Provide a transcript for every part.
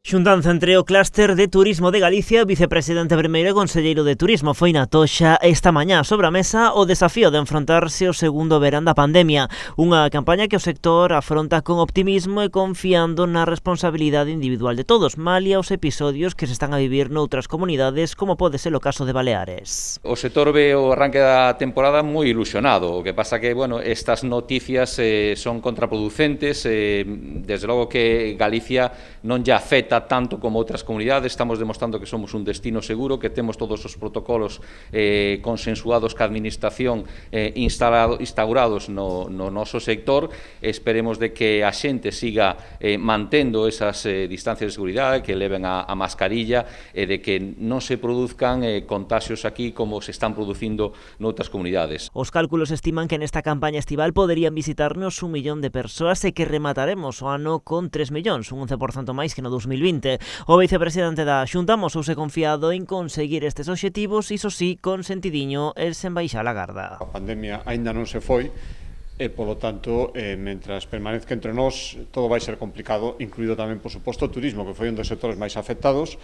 Xuntanza entre o clúster de turismo de Galicia, vicepresidente primeiro e conselleiro de Turismo foi na Toxa esta mañá sobre a mesa o desafío de enfrontarse ao segundo verán da pandemia, unha campaña que o sector afronta con optimismo e confiando na responsabilidade individual de todos, malia os episodios que se están a vivir noutras comunidades, como pode ser o caso de Baleares. O sector ve o arranque da temporada moi ilusionado, o que pasa que, estas noticias son contraproducentes, desde logo que Galicia non lle afecta tanto como outras comunidades, estamos demostrando que somos un destino seguro, que temos todos os protocolos consensuados ca administración instaurados no noso sector. Esperemos de que a xente siga mantendo esas distancias de seguridade, que leven a mascarilla e de que non se produzcan contagios aquí como se están producindo noutras comunidades. Os cálculos estiman que nesta campaña estival poderían visitarnos 1 millón de persoas e que remataremos o ano con 3 millóns, un 11% máis que no 2020. O vicepresidente da Xunta mosouse confiado en conseguir estes obxectivos, iso sí, con sentidiño e sen baixar a garda. A pandemia aínda non se foi e, polo tanto, mentras permanezca entre nós, todo vai ser complicado, incluído tamén, por suposto, o turismo, que foi un dos sectores máis afectados.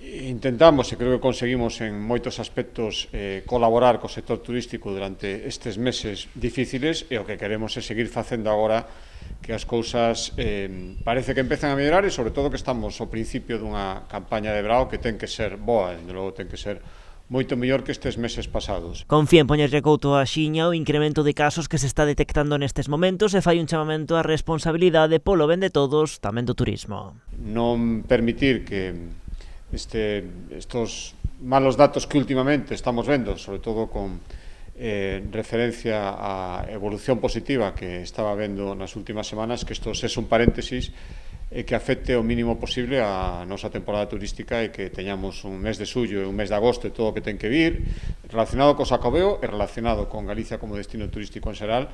Intentamos, e creo que conseguimos en moitos aspectos, colaborar co sector turístico durante estes meses difíciles, e o que queremos é seguir facendo agora que as cousas parece que empezan a mellorar e, sobre todo, que estamos ao principio dunha campaña de verao que ten que ser boa, e logo ten que ser moito mellor que estes meses pasados. Confía en poñerlle couto a xiña o incremento de casos que se está detectando nestes momentos e fai un chamamento á responsabilidade polo ben de todos, tamén do turismo. Non permitir que estos malos datos que últimamente estamos vendo, sobre todo con referencia á evolución positiva que estaba vendo nas últimas semanas, que isto é un paréntesis e que afecte o mínimo posible a nosa temporada turística e que teñamos un mes de xullo e un mes de agosto e todo o que ten que vir relacionado co Xacobeo e relacionado con Galicia como destino turístico en xeral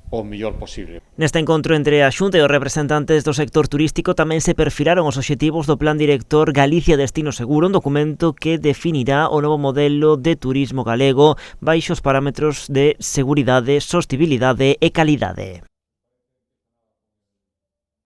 o mellor posible. Neste encontro entre a Xunta e os representantes do sector turístico tamén se perfilaron os obxectivos do Plan Director Galicia Destino Seguro, un documento que definirá o novo modelo de turismo galego baixo os parámetros de seguridade, sostibilidade e calidade.